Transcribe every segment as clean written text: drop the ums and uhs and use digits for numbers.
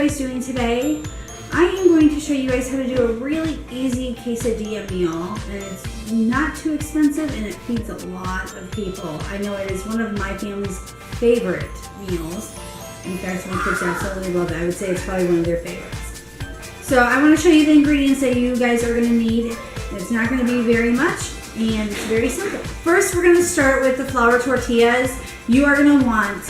guys doing today? I am going to show you guys how to do a really easy quesadilla meal, and it's not too expensive and it feeds a lot of people. I know it is one of my family's favorite meals. In fact, my kids absolutely love it. I would say it's probably one of their favorites. So I want to show you the ingredients that you guys are going to need. It's not going to be very much, and it's very simple. First, we're going to start with the flour tortillas. You are going to want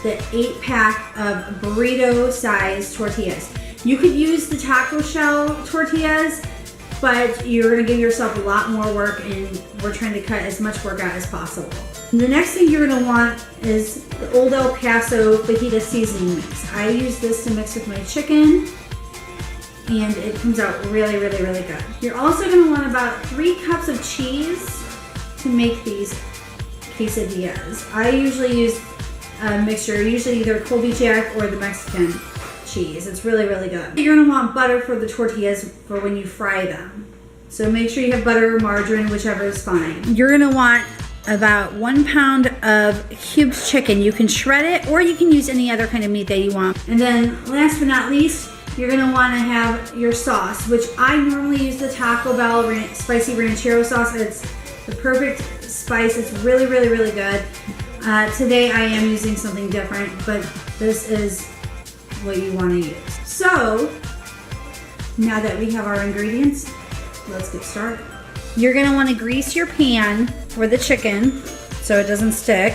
the 8-pack of burrito-sized tortillas. You could use the taco shell tortillas, but you're gonna give yourself a lot more work, and we're trying to cut as much work out as possible. The next thing you're gonna want is the Old El Paso fajita seasoning mix. I use this to mix with my chicken, and it comes out really, really, really good. You're also gonna want about 3 cups of cheese to make these quesadillas. I usually use a mixture, usually either Colby Jack or the Mexican cheese. It's really, really good. You're gonna want butter for the tortillas for when you fry them. So make sure you have butter or margarine, whichever is fine. You're gonna want about 1 pound of cubed chicken. You can shred it or you can use any other kind of meat that you want. And then last but not least, you're gonna wanna have your sauce, which I normally use the Taco Bell spicy ranchero sauce. It's the perfect spice. It's really, really, really good. Today I am using something different, but this is what you want to use. So now that we have our ingredients, let's get started. You're going to want to grease your pan for the chicken so it doesn't stick.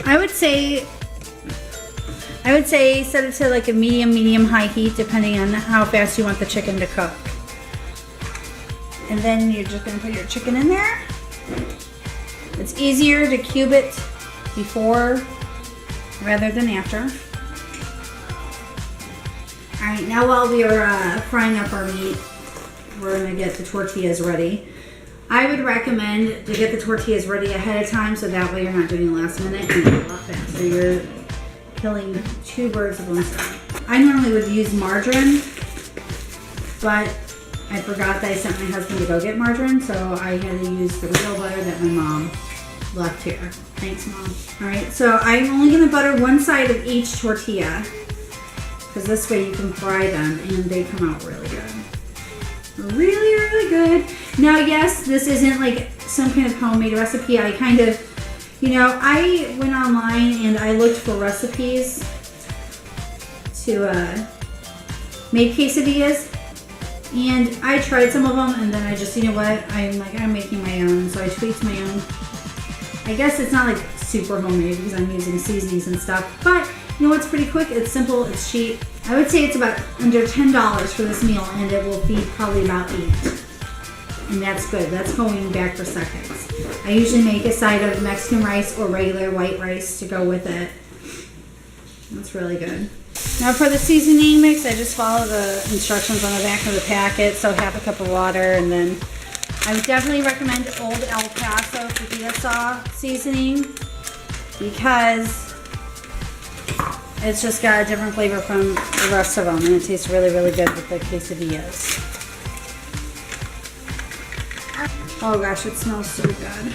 I would say set it to like a medium high heat, depending on how fast you want the chicken to cook. And then you're just going to put your chicken in there. It's easier to cube it before rather than after. Alright, now while we are frying up our meat, we're going to get the tortillas ready. I would recommend to get the tortillas ready ahead of time, so that way you're not doing it last minute and a lot faster. You're killing 2 birds with 1 stone. I normally would use margarine, but I forgot that I sent my husband to go get margarine, so I had to use the real butter that my mom left here. Thanks, Mom. Alright, so I'm only going to butter one side of each tortilla, because this way you can fry them and they come out really good. Really, really good. Now, yes, this isn't like some kind of homemade recipe. I kind of, I went online and I looked for recipes to make quesadillas. And I tried some of them, and then I just, I'm making my own. So I tweaked my own. I guess it's not like super homemade because I'm using seasonings and stuff, but you know what's pretty quick? It's simple, it's cheap. I would say it's about under $10 for this meal, and it will feed probably about 8. And that's good. That's going back for seconds. I usually make a side of Mexican rice or regular white rice to go with it. That's really good. Now for the seasoning mix, I just follow the instructions on the back of the packet. So half a cup of water, and then I would definitely recommend Old El Paso fajita sauce seasoning because it's just got a different flavor from the rest of them, and it tastes really, really good with the quesadillas. Oh gosh, it smells so good.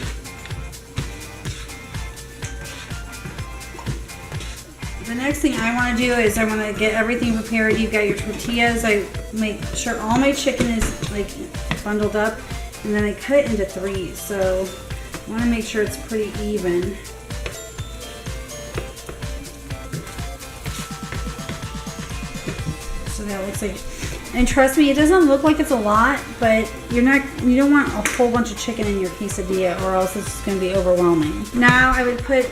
The next thing I want to do is I want to get everything prepared. You've got your tortillas. I make sure all my chicken is like bundled up, and then I cut it into 3s. So I want to make sure it's pretty even. So that looks like, and trust me, it doesn't look like it's a lot, but you don't want a whole bunch of chicken in your quesadilla, or else it's going to be overwhelming. Now I would put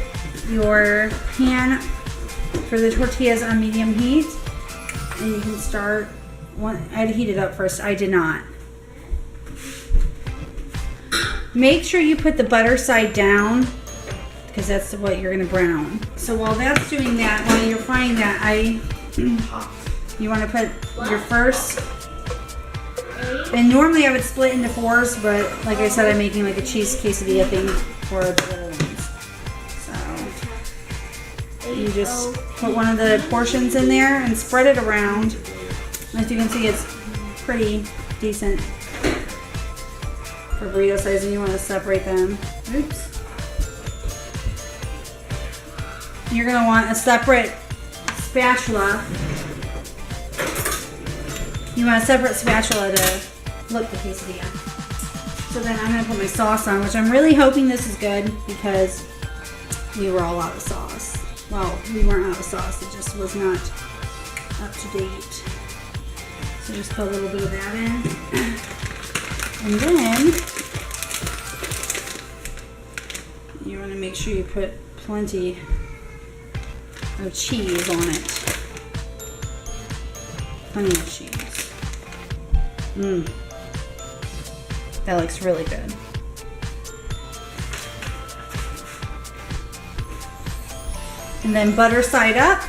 your pan for the tortillas on medium heat, and you can start. I'd heat it up first. I did not. Make sure you put the butter side down, because that's what you're going to brown. So while that's doing that, while you're frying that, you want to put your first, and normally I would split into 4s, but like I said, I'm making like a cheese quesadilla thing for the little ones. So you just put one of the portions in there and spread it around. As you can see, it's pretty decent for burrito size, and you want to separate them. Oops. you're gonna want a separate spatula. You want a separate spatula to flip the quesadilla. So then I'm gonna put my sauce on, which I'm really hoping this is good because we were all out of sauce. Well, we weren't out of sauce, it just was not up to date. So just put a little bit of that in. And then you want to make sure you put plenty of cheese on it. Plenty of cheese. That looks really good. And then butter side up.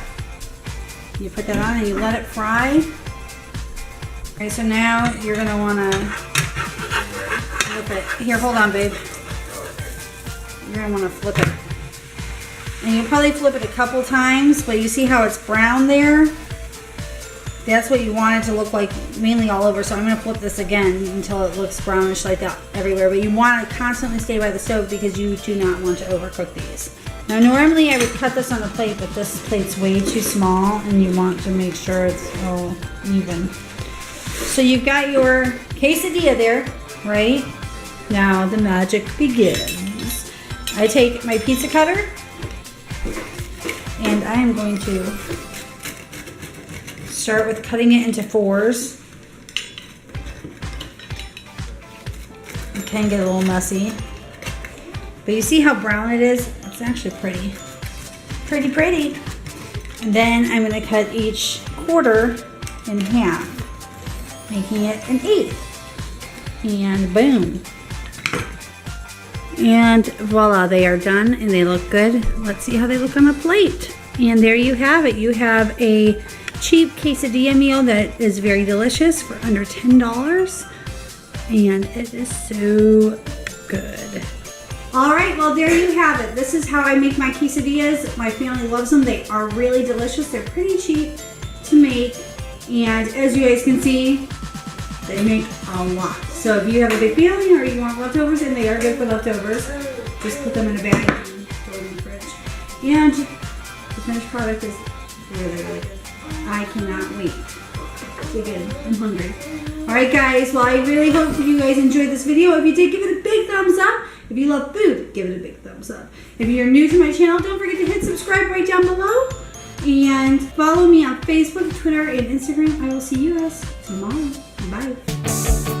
You put that on and you let it fry. Okay, so now you're gonna wanna flip it. Here, hold on, babe. You're gonna wanna flip it. And you probably flip it a couple times, but you see how it's brown there? That's what you want it to look like mainly all over. So I'm gonna flip this again until it looks brownish like that everywhere. But you wanna constantly stay by the stove because you do not want to overcook these. Now normally I would cut this on a plate, but this plate's way too small and you want to make sure it's all even. So you've got your quesadilla there, right? Now the magic begins. I take my pizza cutter and I am going to start with cutting it into 4s. It can get a little messy, but you see how brown it is? It's actually pretty. And then I'm gonna cut each quarter in half, making it an 1/8. And boom. And voila, they are done and they look good. Let's see how they look on a plate. And there you have it. You have a cheap quesadilla meal that is very delicious for under $10. And it is so good. All right, well, there you have it. This is how I make my quesadillas. My family loves them. They are really delicious. They're pretty cheap to make. And as you guys can see, they make a lot. So if you have a big family or you want leftovers, and they are good for leftovers, just put them in a bag and throw them in the fridge. And the finished product is really, really good. I cannot wait to get it. I'm hungry. All right, guys. Well, I really hope you guys enjoyed this video. If you did, give it a big thumbs up. If you love food, give it a big thumbs up. If you're new to my channel, don't forget to hit subscribe right down below. And follow me on Facebook, Twitter, and Instagram. I will see you guys tomorrow. Bye.